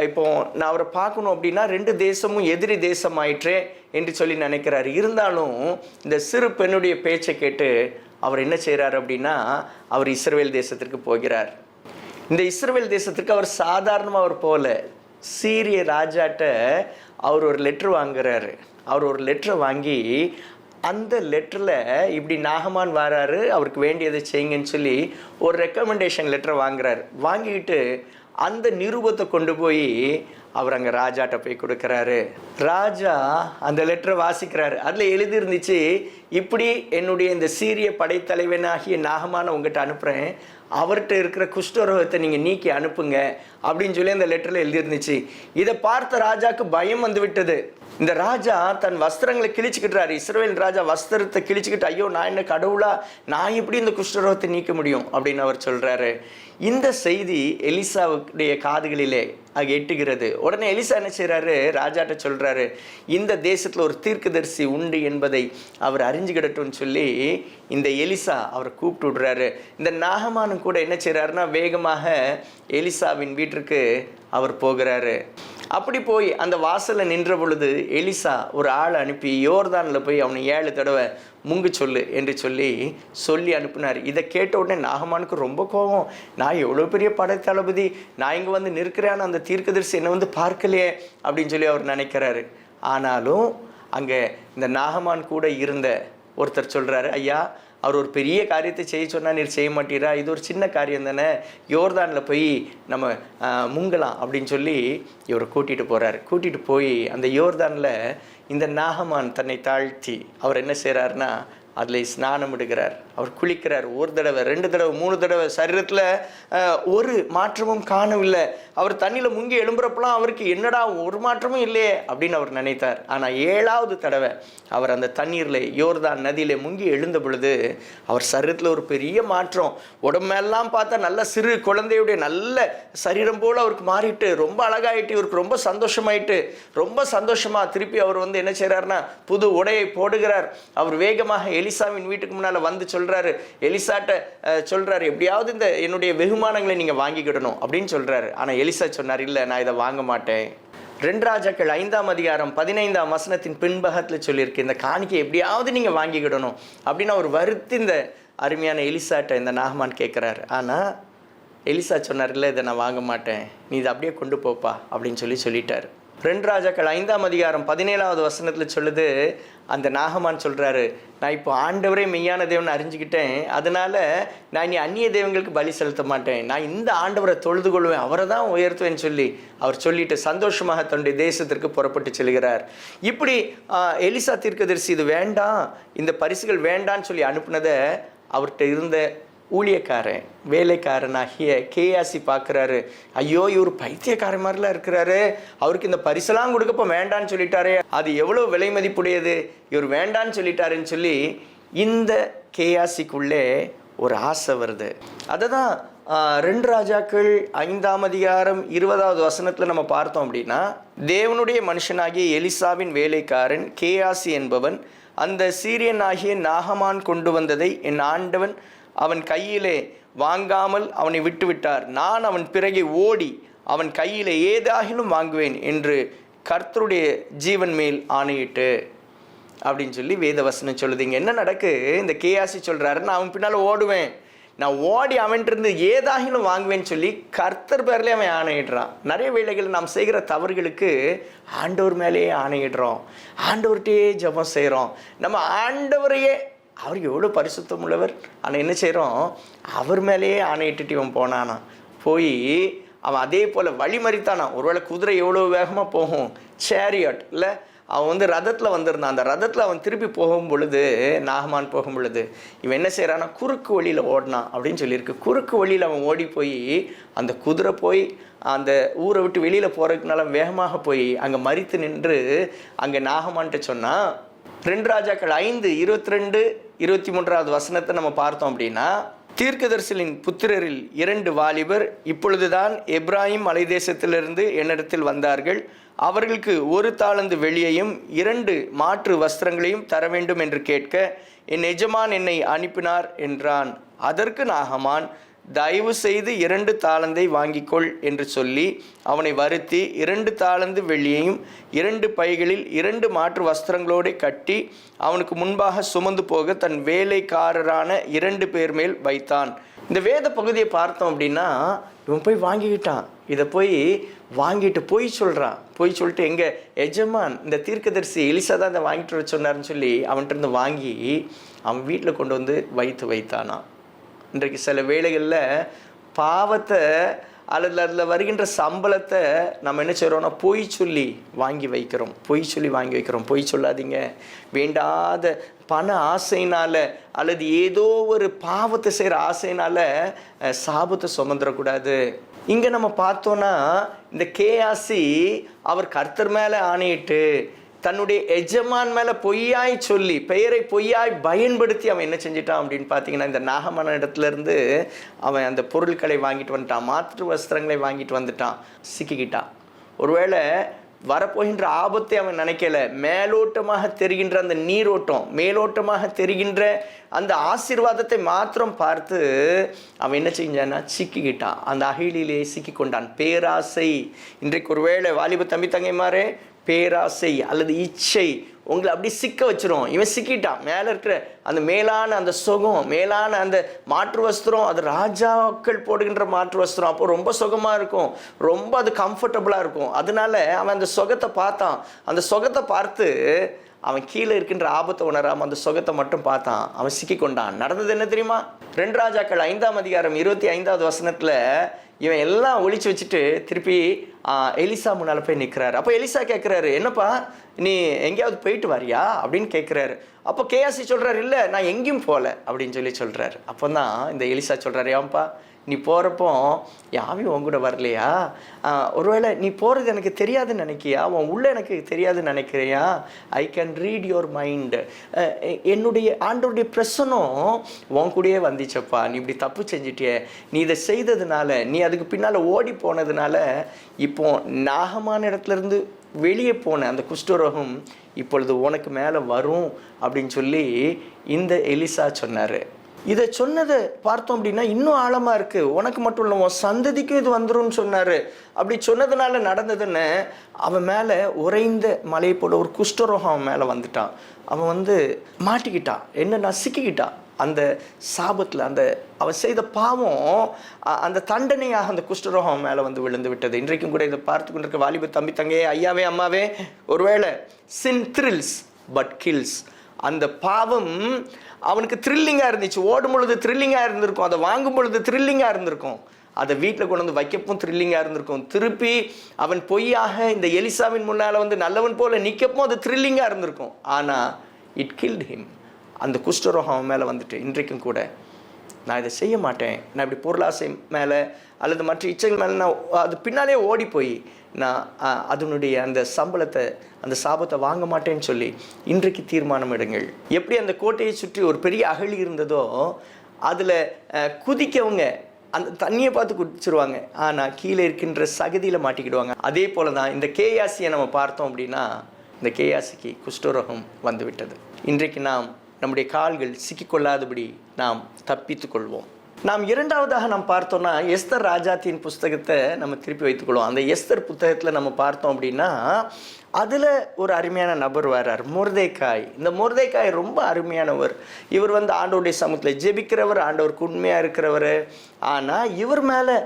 Speaker 1: இப்போ நான் அவரை பார்க்கணும் அப்படின்னா 2 தேசமும் எதிரி தேசம் ஆயிற்றே என்று சொல்லி நினைக்கிறாரு. இருந்தாலும் இந்த சிறு பெண்ணுடைய பேச்சை கேட்டு அவர் என்ன செய்கிறார் அப்படின்னா, அவர் இஸ்ரவேல் தேசத்திற்கு போகிறார். இந்த இஸ்ரவேல் தேசத்திற்கு அவர் சாதாரணமாக அவர் போல, சீரிய ராஜாட்ட அவர் ஒரு லெட்ரு வாங்குறாரு. அவர் ஒரு லெட்டரை வாங்கி அந்த லெட்டரில் இப்படி நாகமான் வராரு, அவருக்கு வேண்டியதை செய்யுங்கன்னு சொல்லி ஒரு ரெக்கமெண்டேஷன் லெட்டரை வாங்குறாரு. வாங்கிக்கிட்டு அந்த நிருபத்தை கொண்டு போய் அவர் அங்கே ராஜாட்ட போய் கொடுக்குறாரு. ராஜா அந்த லெட்டரை வாசிக்கிறாரு. அதில் எழுதியிருந்துச்சு, இப்படி என்னுடைய இந்த சீரிய படைத்தலைவனாகிய நாகமான உங்கள்கிட்ட அனுப்புகிறேன், அவர்கிட்ட இருக்கிற குஷ்டரோகத்தை நீங்கள் நீக்கி அனுப்புங்க அப்படின்னு சொல்லி அந்த லெட்டரில் எழுதியிருந்துச்சு. இதை பார்த்த ராஜாவுக்கு பயம் வந்து விட்டது. இந்த ராஜா தன் வஸ்திரங்களை கிழிச்சுக்கிட்டாரு. இஸ்ரவேல் ராஜா வஸ்திரத்தை கிழிச்சுக்கிட்டு, ஐயோ நான் என்ன கடவுளா, நான் எப்படி இந்த குஷ்டரோகத்தை நீக்க முடியும் அப்படின்னு அவர் சொல்கிறாரு. இந்த செய்தி எலிசாவுடைய காதுகளிலே எட்டுகிறது. உடனே எலிசா என்ன செய்கிறாரு, ராஜாட்ட சொல்கிறாரு, இந்த தேசத்தில் ஒரு தீர்க்கதரிசி உண்டு என்பதை அவர் அறிஞ்சுக்கிடட்டும்னு சொல்லி இந்த எலிசா அவரை கூப்பிட்டு விடுறாரு. இந்த நாகமானும் கூட என்ன செய்கிறாருன்னா, வேகமாக எலிசாவின் வீட்டிற்கு அவர் போகிறாரு. அப்படி போய் அந்த வாசலில் நின்ற பொழுது எலிசா ஒரு ஆளை அனுப்பி யோர்தானில் போய் அவனை 7 தடவை முங்கு சொல்லு என்று சொல்லி அனுப்பினார். இதை கேட்ட உடனே நாகமானுக்கு ரொம்ப கோபம். நான் எவ்வளோ பெரிய படைத்தளபதி, நான் இங்கே வந்து நிற்கிறேன்னு அந்த தீர்க்கதரிசி என்னை வந்து பார்க்கலையே அப்படின்னு சொல்லி அவர் நினைக்கிறாரு. ஆனாலும் அங்கே இந்த நாகமான் கூட இருந்த ஒருத்தர் சொல்கிறாரு, ஐயா அவர் ஒரு பெரிய காரியத்தை செய்ய சொன்னால் நீர் செய்ய மாட்டீரா, இது ஒரு சின்ன காரியம் தானே, யோர்தானில் போய் நம்ம முங்கலாம் அப்படின்னு சொல்லி இவரை கூட்டிகிட்டு போகிறாரு. கூட்டிகிட்டு போய் அந்த யோர்தானில் இந்த நாகமான் தன்னை தாழ்த்தி அவர் என்ன செய்கிறாருன்னா அதில் ஸ்நானம் விடுகிறார். அவர் குளிக்கிறார். 1 தடவை 2 தடவை 3 தடவை. சரீரத்தில் ஒரு மாற்றமும் காணவில்லை. அவர் தண்ணியில் முங்கி எழும்புறப்பெல்லாம் அவருக்கு என்னடா ஒரு மாற்றமும் இல்லையே அப்படின்னு அவர் நினைத்தார். ஆனால் 7வது தடவை அவர் அந்த தண்ணீரில் யோர்தான் நதியில் முங்கி எழுந்த பொழுது அவர் சரீரத்தில் ஒரு பெரிய மாற்றம். உடம்பெல்லாம் பார்த்தா நல்ல சிறு குழந்தையுடைய நல்ல சரீரம் போல் அவருக்கு மாறிட்டு ரொம்ப அழகாயிட்டு, இவருக்கு ரொம்ப சந்தோஷமாயிட்டு, ரொம்ப சந்தோஷமாக திருப்பி அவர் வந்து என்ன செய்கிறாருன்னா புது உடையை போடுகிறார். அவர் வேகமாக எலிசாவின் வீட்டுக்கு முன்னால் வந்து சொல்கிறாரு. எலிசாட்ட சொல்கிறாரு, எப்படியாவது இந்த என்னுடைய வெகுமானங்களை நீங்கள் வாங்கிக்கிடணும் அப்படின்னு சொல்கிறாரு. ஆனால் எலிசா சொன்னார், இல்லை நான் இதை வாங்க மாட்டேன். 2 ராஜாக்கள் 5ஆம் அதிகாரம் 15ஆம் வசனத்தின் பின்பகத்தில் சொல்லியிருக்கு, இந்த காணிக்கை எப்படியாவது நீங்கள் வாங்கிக்கிடணும் அப்படின்னு அவர் வருத்தி இந்த அருமையான எலிசாட்ட இந்த நாகமான் கேட்குறாரு. ஆனால் எலிசா சொன்னார், இல்லை இதை நான் வாங்க மாட்டேன், நீ இதை அப்படியே கொண்டு போப்பா அப்படின்னு சொல்லிட்டார். 2 ராஜாக்கள் 5ஆம் அதிகாரம் 17வது வசனத்தில் சொல்லுது, அந்த நாகமான் சொல்கிறாரு, நான் இப்போ ஆண்டவரே மெய்யான தேவன் அறிஞ்சுக்கிட்டேன், அதனால் நான் இனி அந்நிய தெய்வங்களுக்கு பலி செலுத்த மாட்டேன், நான் இந்த ஆண்டவரை தொழுது கொள்வேன், அவரை தான் உயர்த்துவேன்னு சொல்லி அவர் சொல்லிட்டு சந்தோஷமாக தன்னுடைய தேசத்திற்கு புறப்பட்டு செல்கிறார். இப்படி எலிசா தீர்க்கதரிசி இது வேண்டாம், இந்த பரிசுகள் வேண்டான்னு சொல்லி அனுப்புனதை அவர்கிட்ட இருந்த ஊழியக்காரன் வேலைக்காரனாகிய கேயாசி பார்க்குறாரு. ஐயோ இவர் பைத்தியக்காரன் மாதிரிலாம் இருக்கிறாரு, அவருக்கு இந்த பரிசெல்லாம் கொடுக்கப்போ வேண்டான்னு சொல்லிட்டாரே, அது எவ்வளோ விலை மதிப்புடையது, இவர் வேண்டான்னு சொல்லிட்டாருன்னு சொல்லி இந்த கேயாசிக்குள்ளே ஒரு ஆசை வருது. அதை தான் 2 ராஜாக்கள் 5ஆம் அதிகாரம் 20வது வசனத்தில் நம்ம பார்த்தோம் அப்படின்னா, தேவனுடைய மனுஷனாகிய எலிசாவின் வேலைக்காரன் கேயாசி என்பவன் அந்த சீரியனாகிய நாகமான் கொண்டு வந்ததை என் ஆண்டவன் அவன் கையிலே வாங்காமல் அவனை விட்டுவிட்டார், நான் அவன் பிறகே ஓடி அவன் கையிலே ஏதாகிலும் வாங்குவேன் என்று கர்த்தருடைய ஜீவன் மேல் ஆணையிட்டு அப்படின்னு சொல்லி வேதவசனம் சொல்லுது. இங்கே என்ன நடக்கு, இந்த கேயாசி சொல்கிறாரு, நான் அவன் பின்னால் ஓடுவேன், நான் ஓடி அவன்கிட்ட ஏதாகிலும் வாங்குவேன்னு சொல்லி கர்த்தர் பேர்லேயே அவன் ஆணையிடுறான். நிறைய வேளைகள் நாம் செய்கிற தவறுகளுக்கு ஆண்டவர் மேலேயே ஆணையிடுறோம், ஆண்டவர்கிட்டயே ஜெபம் செய்கிறோம். நம்ம ஆண்டவரையே, அவர் எவ்வளோ பரிசுத்தம் உள்ளவர், ஆனால் என்ன செய்கிறோம், அவர் மேலேயே ஆணையிட்டுட்டு இவன் போனானா. போய் அவன் அதே போல் வழிமறித்தானா. ஒருவேளை குதிரை எவ்வளோ வேகமாக போகும், சேரியட் இல்லை, அவன் ரதத்தில் வந்திருந்தான். அந்த ரதத்தில் அவன் திருப்பி போகும் பொழுது, நாகமான் போகும் பொழுது இவன் என்ன செய்கிறான்னா குறுக்கு வழியில் ஓடினான் அப்படின்னு சொல்லியிருக்கு. குறுக்கு வழியில் அவன் ஓடி போய் அந்த குதிரை போய் அந்த ஊரை விட்டு வெளியில் போகிறதுக்குனால வேகமாக போய் அங்கே மரித்து நின்று அங்கே நாகமான்ட்டு சொன்னான். 2 ராஜாக்கள் 5:22-23 வசனத்தை நம்ம பார்த்தோம் அப்படின்னா, தீர்க்கதரிசிகளின் புத்திரரில் 2 வாலிபர் இப்பொழுதுதான் எப்ராஹிம் மலை தேசத்திலிருந்து என்னிடத்தில் வந்தார்கள். அவர்களுக்கு 1 தாலந்து வெள்ளியையும் 2 மாற்று வஸ்திரங்களையும் தர வேண்டும் என்று கேட்க, என் எஜமான் என்னை அனுப்பினார் என்றான். அதற்கு நாகமான், தயவு செய்து 2 தாலந்தை வாங்கிக்கொள் என்று சொல்லி அவனை வருத்தி 2 தாலந்து வெள்ளியையும் 2 பைகளில் 2 மாற்று வஸ்திரங்களோடு கட்டி அவனுக்கு முன்பாக சுமந்து போக தன் வேலைக்காரரான 2 பேர் மேல் வைத்தான். இந்த வேத பகுதியை பார்த்தோம் அப்படின்னா, இவன் போய் வாங்கிக்கிட்டான். இதை போய் வாங்கிட்டு போய் சொல்கிறான். போய் சொல்லிட்டு எங்கள் எஜமான் இந்த தீர்க்கதரிசி எலிசா தான் இதை வாங்கிட்டு வர சொன்னார்னு சொல்லி அவன்கிட்ட வாங்கி அவன் வீட்டில் கொண்டு வந்து வைத்தானா. இன்றைக்கு சில வேளைகளில் பாவத்தை அல்லது அதில் வருகின்ற சம்பளத்தை நம்ம என்ன செய்கிறோம்னா பொய் சொல்லி வாங்கி வைக்கிறோம். பொய் சொல்லாதீங்க. வேண்டாத பண ஆசையினால் அல்லது ஏதோ ஒரு பாவத்தை செய்கிற ஆசையினால் சாபத்தை சுமந்துடக்கூடாது. இங்கே நம்ம பார்த்தோன்னா இந்த கேயாசி அவர் கர்த்தர் மேலே ஆணையிட்டு தன்னுடைய எஜமான் மேலே பொய்யாய் சொல்லி பெயரை பொய்யாய் பயன்படுத்தி அவன் என்ன செஞ்சிட்டான் அப்படின்னு பார்த்தீங்கன்னா, இந்த நாகமான இடத்துலேருந்து அவன் அந்த பொருட்களை வாங்கிட்டு வந்துட்டான், மாற்று வஸ்திரங்களை வாங்கிட்டு வந்துட்டான், சிக்கிக்கிட்டான். ஒருவேளை வரப்போகின்ற ஆபத்தை அவன் நினைக்கல. மேலோட்டமாக தெரிகின்ற அந்த நீரோட்டம், மேலோட்டமாக தெரிகின்ற அந்த ஆசீர்வாதத்தை மாத்திரம் பார்த்து அவன் என்ன செஞ்சான்னா சிக்கிக்கிட்டான். அந்த அகிலிலே சிக்கி கொண்டான். பேராசை. இன்றைக்கு ஒருவேளை வாலிப தம்பி தங்கைமாரே, பேராசை அல்லது இச்சை உங்களை அப்படி சிக்க வச்சிரும். இவன் சிக்கிட்டான். மேலே இருக்கிற அந்த மேலான அந்த சுகம், மேலான அந்த மாற்று வஸ்திரம், அது ராஜாக்கள் போடுகின்ற மாற்று வஸ்திரம். அப்போ ரொம்ப சுகமாக இருக்கும், ரொம்ப அது கம்ஃபர்டபுளாக இருக்கும். அதனால அவன் அந்த சுகத்தை பார்த்தான். அந்த சுகத்தை பார்த்து அவன் கீழே இருக்கின்ற ஆபத்தை உணராமல் அந்த சுகத்தை மட்டும் பார்த்தான். அவன் சிக்கி கொண்டான். நடந்தது என்ன தெரியுமா? 2 ராஜாக்கள் 5:25 வசனத்தில் இவன் எல்லாம் ஒழிச்சு வச்சுட்டு திருப்பி எலிசா முன்னால் போய் நிற்கிறாரு. அப்போ எலிசா கேட்குறாரு, என்னப்பா நீ எங்கேயாவது போயிட்டு வரியா அப்படின்னு கேட்குறாரு. அப்போ கேயாசி சொல்கிறாரு, இல்லை நான் எங்கேயும் போகல அப்படின்னு சொல்கிறாரு. அப்போ தான் இந்த எலிசா சொல்கிறாரு, ஏன்பா நீ போகிறப்போ யாவையும் உன் கூட வரலையா? ஒருவேளை நீ போகிறது எனக்கு தெரியாதுன்னு நினைக்கியா? உன் உள்ள எனக்கு தெரியாதுன்னு நினைக்கிறியா? I can read your mind. என்னுடைய ஆண்டோடைய பிரசனம் உன் கூடயே வந்துச்சப்பா. நீ இப்படி தப்பு செஞ்சிட்டிய, நீ இதை செய்ததுனால, நீ அதுக்கு பின்னால் ஓடி போனதுனால இப்போ நாகமான இடத்துலேருந்து வெளியே போன அந்த குஷ்டரோகம் இப்பொழுது உனக்கு மேலே வரும் அப்படின்னு சொல்லி இந்த எலிசா சொன்னார். இதை சொன்னதை பார்த்தோம் அப்படின்னா இன்னும் ஆழமாக இருக்குது. உனக்கு மட்டும் இல்லை, உன் சந்ததிக்கும் இது வந்துரும்னு சொன்னார். அப்படி சொன்னதுனால நடந்ததுன்னு அவன் மேலே உறைந்த மலை போல ஒரு குஷ்டரோகம் அவன் மேலே வந்துட்டான். அவன் மாட்டிக்கிட்டான். என்னன்னா சிக்கிக்கிட்டான் அந்த சாபத்தில். அந்த அவன் செய்த பாவம் அந்த தண்டனையாக அந்த குஷ்டரோகம் அவன் மேலே விழுந்து விட்டது. இன்றைக்கும் கூட இதை பார்த்து கொண்டிருக்க வாலிப தம்பி தங்கையே, ஐயாவே அம்மாவே, ஒருவேளை சின் த்ரில்ஸ் பட் கில்ஸ். அந்த பாவம் அவனுக்கு த்ரில்லிங்காக இருந்துச்சு. ஓடும் பொழுது த்ரில்லிங்காக இருந்திருக்கும், அதை வாங்கும் பொழுது த்ரில்லிங்காக இருந்திருக்கும், அதை வீட்டில் கொண்டு வைக்கப்பவும் த்ரில்லிங்காக இருந்திருக்கும். திருப்பி அவன் பொய்யாக இந்த எலிசாவின் முன்னால் நல்லவன் போல நிற்கப்போ அது த்ரில்லிங்காக இருந்திருக்கும். ஆனால் இட் கில்ட் ஹிம். அந்த குஷ்டரோகம் அவன் மேலே இன்றைக்கும் கூட நான் இதை செய்ய மாட்டேன், நான் இப்படி பொருளாசை மேலே அல்லது மற்ற இச்சைகள் மேலே நான் அது பின்னாலே ஓடி போய் நான் அதனுடைய அந்த சம்பளத்தை, அந்த சாபத்தை வாங்க மாட்டேன்னு சொல்லி இன்றைக்கு தீர்மானம் எடுங்கள். எப்படி அந்த கோட்டையை சுற்றி ஒரு பெரிய அகழி இருந்ததோ அதில் குதிக்கவங்க அந்த தண்ணியை பார்த்து குடிச்சிருவாங்க, ஆனால் கீழே இருக்கின்ற சகதியில் மாட்டிக்கிடுவாங்க. அதே போல தான் இந்த கேயாசியை நம்ம பார்த்தோம் அப்படின்னா, இந்த கேயாசிக்கு குஷ்டரோகம் வந்துவிட்டது. இன்றைக்கு நாம் நம்முடைய கால்கள் சிக்கிக்கொள்ளாதபடி நாம் தப்பித்து கொள்வோம். நாம் இரண்டாவதாக நாம் பார்த்தோம்னா எஸ்தர் ராஜாத்தின் புஸ்தகத்தை நம்ம திருப்பி வைத்துக்கொள்வோம். அந்த எஸ்தர் புத்தகத்தில் நம்ம பார்த்தோம் அப்படின்னா அதில் ஒரு அருமையான நபர் வர்றார், மொர்தெகாய். இந்த மொர்தெகாய் ரொம்ப அருமையானவர். இவர் ஆண்டவருடைய சமூகத்தில் ஜெபிக்கிறவர், ஆண்டவருக்கு உண்மையாக இருக்கிறவர். ஆனால் இவர் மேலே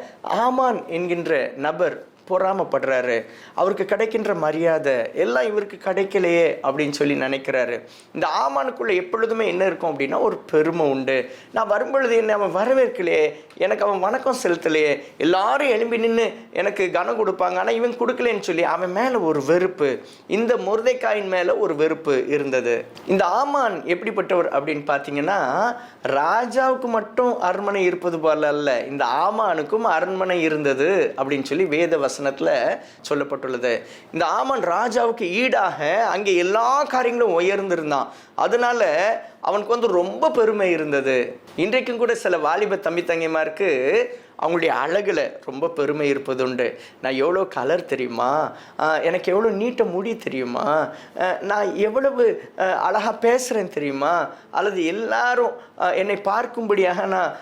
Speaker 1: ஆமான் என்கின்ற நபர் பொறாமப்படுறாரு. அவருக்கு கிடைக்கின்ற மரியாதை எல்லாம் இவருக்கு கிடைக்கலையே அப்படின்னு சொல்லி நினைக்கிறாரு. இந்த ஆமானுக்குள்ள எப்பொழுதுமே என்ன இருக்கும் அப்படின்னா ஒரு பெருமை உண்டு. நான் வரும்பொழுது என்ன அவன் வரவேற்கலையே, எனக்கு அவன் வணக்கம் செலுத்தலையே, எல்லாரும் எழும்பி நின்று எனக்கு கனம் கொடுப்பாங்க, ஆனால் இவன் கொடுக்கலன்னு சொல்லி அவன் மேலே ஒரு வெறுப்பு, இந்த மொர்தெகாயின் மேலே ஒரு வெறுப்பு இருந்தது. இந்த ஆமான் எப்படிப்பட்டவர் அப்படின்னு பார்த்தீங்கன்னா ராஜாவுக்கு மட்டும் அரண்மனை இருப்பது போல அல்ல, இந்த ஆமானுக்கும் அரண்மனை இருந்தது அப்படின்னு சொல்லி வேத வசனத்தில் சொல்லப்பட்டுள்ளது. இந்த ஆமான் ராஜாவுக்கு ஈடாக அங்கே எல்லா காரியங்களும் உயர்ந்திருந்தான். அதனால அவனுக்கு ரொம்ப பெருமை இருந்தது. இன்றைக்கும் கூட சில வாலிப தம்பி தங்கைமாருக்கு அவங்களுடைய அழகில் ரொம்ப பெருமை இருப்பது உண்டு. நான் எவ்வளோ கலர் தெரியுமா, எனக்கு எவ்வளோ நீட்ட முடி தெரியுமா, நான் எவ்வளவு அழகாக பேசுகிறேன் தெரியுமா, அல்லது எல்லாரும் என்னை பார்க்கும்படியாக நான்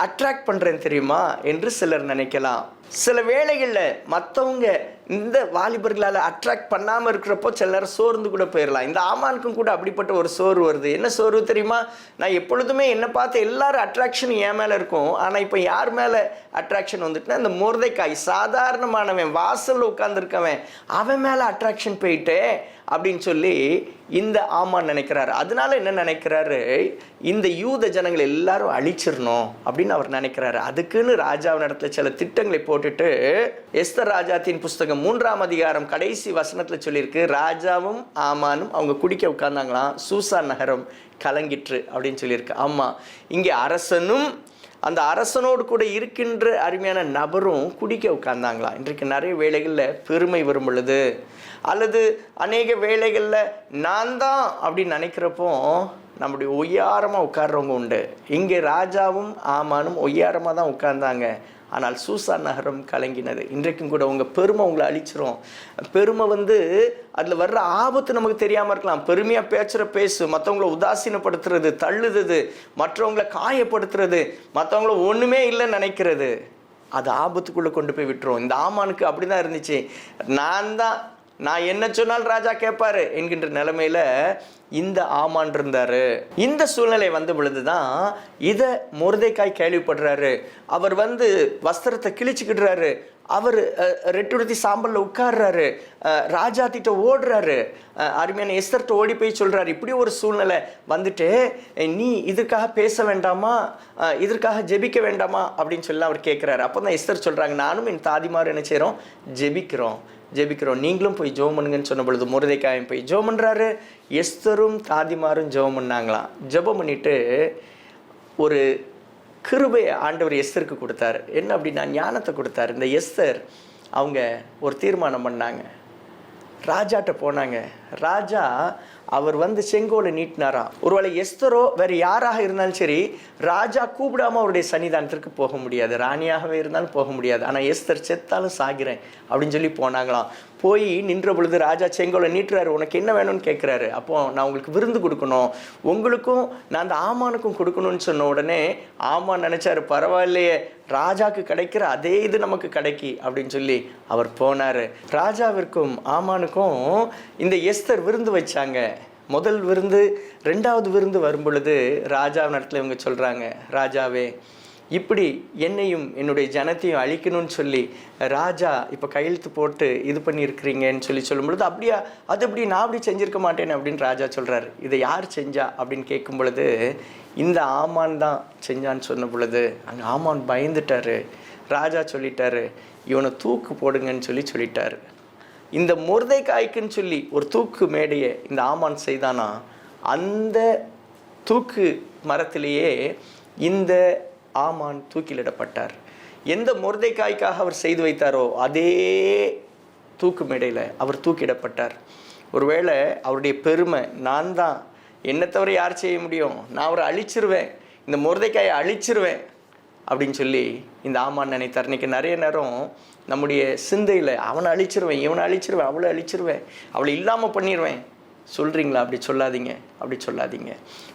Speaker 1: அட்ராக்ட் பண்ணுறேன் தெரியுமா என்று சிலர் நினைக்கலாம். சில வேளைகளில் மற்றவங்க இந்த வாலிபர்களால் அட்ராக்ட் பண்ணாமல் இருக்கிறப்போ சிலர் சோர்ந்து கூட போயிடலாம். இந்த ஆமானுக்கும் கூட அப்படிப்பட்ட ஒரு சோர்வு வருது. என்ன சோர்வு தெரியுமா, நான் எப்பொழுதுமே என்னை பார்த்து எல்லாரும் அட்ராக்ஷன் என் மேலே இருக்கும், ஆனால் இப்போ யார் மேலே அட்ராக்ஷன் வந்துட்டுனா இந்த மொர்தெகாய் சாதாரணமானவன் வாசலில் உட்கார்ந்துருக்கவன் அவன் மேலே அட்ராக்ஷன் போயிட்டே அப்படின்னு சொல்லி இந்த ஆமான் நினைக்கிறாரு. அதனால என்ன நினைக்கிறாரு, இந்த யூத ஜனங்களை எல்லாரும் அழிச்சிடணும் அப்படின்னு அவர் நினைக்கிறாரு. அதுக்குன்னு ராஜாவின் இடத்துல சில திட்டங்களை போட்டுட்டு எஸ்தர் ராஜாத்தின் புஸ்தகம் 3ஆம் அதிகாரம் கடைசி வசனத்தில் சொல்லியிருக்கு, ராஜாவும் ஆமானும் அவங்க குடிக்க உட்கார்ந்தாங்களாம், சூசான் நகரம் கலங்கிற்று அப்படின்னு சொல்லியிருக்கு. ஆமாம், இங்கே அரசனும் அந்த அரசனோடு கூட இருக்கின்ற அருமையான நபரும் குடிக்க உட்கார்ந்தாங்களாம். இன்றைக்கு நிறைய வேளைகளில் பெருமை வரும் பொழுது அல்லது அநேக வேளைகளில் நான் தான் அப்படின்னு நினைக்கிறப்போ நம்முடைய ஒய்யாரமாக உட்கார்றவங்க உண்டு. இங்கே ராஜாவும் ஆமானும் ஒய்யாரமாக தான் உட்கார்ந்தாங்க, ஆனால் சூசான் நகரம் கலங்கினது. இன்றைக்கும் கூட உங்கள் பெருமை உங்களை அழிச்சிரும். பெருமை அதில் வர்ற ஆபத்து நமக்கு தெரியாமல் இருக்கலாம். பெருமையாக பேசு, மற்றவங்கள உதாசீனப்படுத்துறது, தள்ளுறது, மற்றவங்களை காயப்படுத்துறது, மற்றவங்கள ஒன்றுமே இல்லைன்னு நினைக்கிறது, அது ஆபத்துக்குள்ளே கொண்டு போய் விட்டுரும். இந்த ஆமானுக்கு அப்படி தான் இருந்துச்சு. நான் என்ன சொன்னாலும் ராஜா கேட்பாரு என்கின்ற நிலைமையில இந்த ஆமான் இருந்தாரு. இந்த சூழ்நிலை வந்த பொழுதுதான் இதை மொர்தெகாய் கேள்விப்படுறாரு. அவர் வஸ்திரத்தை கிழிச்சுக்கிடுறாரு. அவர் ரெட்டுடுத்தி சாம்பலில் உட்கார்றாரு. ராஜா திட்ட ஓடுறாரு. அருமையான எஸ்தர்ட்ட ஓடி போய் சொல்றாரு, இப்படி ஒரு சூழ்நிலை வந்துட்டு நீ இதற்காக பேச வேண்டாமா, இதற்காக ஜெபிக்க வேண்டாமா அப்படின்னு சொல்லி அவர் கேட்குறாரு. அப்போ தான் எஸ்தர் சொல்றாங்க, நானும் என் தாதிமாரும் என்ன செய்கிறோம், ஜெபிக்கிறோம், நீங்களும் போய் ஜெபம் பண்ணுங்கன்னு சொன்ன பொழுது மொர்தெகாயும் போய் ஜெபம் பண்ணுறாரு. எஸ்தரும் தாதிமாரும் ஜெபம் பண்ணாங்களாம். ஜெபம் பண்ணிட்டு ஒரு கிருபையை ஆண்டவர் எஸ்தருக்கு கொடுத்தாரு. என்ன அப்படின்னா ஞானத்தை கொடுத்தாரு. இந்த எஸ்தர் அவங்க ஒரு தீர்மானம் பண்ணாங்க, ராஜாட்ட போனாங்க. ராஜா அவர் செங்கோலை நீட்டினாராம். ஒருவேளை எஸ்தரோ வேறு யாராக இருந்தாலும் சரி, ராஜா கூப்பிடாமல் அவருடைய சன்னிதானத்திற்கு போக முடியாது, ராணியாகவே இருந்தாலும் போக முடியாது. ஆனால் எஸ்தர் செத்தாலும் சாகிறேன் அப்படின்னு சொல்லி போனாங்களாம். போய் நின்ற பொழுது ராஜா செங்கோலை நீட்டுறாரு. உனக்கு என்ன வேணும்னு கேட்குறாரு. அப்போ நான் உங்களுக்கு விருந்து கொடுக்கணும், உங்களுக்கும் நான் அந்த ஆமானுக்கும் கொடுக்கணும்னு சொன்ன உடனே ஆமான் நினச்சாரு, பரவாயில்லையே, ராஜாவுக்கு கிடைக்கிற அதே இது நமக்கு கிடைக்கி அப்படின்னு சொல்லி அவர் போனார். ராஜாவிற்கும் ஆமானுக்கும் இந்த எஸ்தர் விருந்து வச்சாங்க. முதல் விருந்து, 2வது விருந்து வரும் பொழுது ராஜாவின் இடத்துல இவங்க சொல்கிறாங்க, ராஜாவே இப்படி என்னையும் என்னுடைய ஜனத்தையும் அழிக்கணும்னு சொல்லி ராஜா இப்போ கையெழுத்து போட்டு இது பண்ணியிருக்கிறீங்கன்னு சொல்லும் பொழுது, அப்படியா, அது எப்படி, நான் அப்படி செஞ்சுருக்க மாட்டேன்னு அப்படின்னு ராஜா சொல்கிறாரு. இதை யார் செஞ்சா அப்படின்னு கேட்கும் பொழுது இந்த ஆமான் தான் செஞ்சான்னு சொன்ன பொழுது அங்கே ஆமான் பயந்துட்டார். ராஜா சொல்லிட்டாரு, இவனை தூக்கு போடுங்கன்னு சொல்லிட்டாரு. இந்த மொர்தெகாய்க்குன்னு சொல்லி ஒரு தூக்கு மேடையை இந்த ஆமான் செய்தானா, அந்த தூக்கு மரத்திலேயே இந்த ஆமான் தூக்கிலிடப்பட்டார். எந்த மொர்தெகாய்க்காக அவர் செய்து வைத்தாரோ அதே தூக்கு மேடையில் அவர் தூக்கிடப்பட்டார். ஒருவேளை அவருடைய பெருமை, நான் தான், என்னை தவிர யார் செய்ய முடியும், நான் அவரை அழிச்சிருவேன், இந்த மொர்தெகாயை அழிச்சிருவேன் அப்படின்னு சொல்லி இந்த ஆமான் நினைத்தார். இன்றைக்கி நிறைய நேரம் நம்முடைய சிந்தையில் அவனை அழிச்சிருவேன், இவனை அழிச்சிருவேன், அவளை அழிச்சிருவேன், அவளை இல்லாமல் பண்ணிடுவேன், சொல்கிறீங்களா? அப்படி சொல்லாதீங்க, அப்படி சொல்லாதீங்க.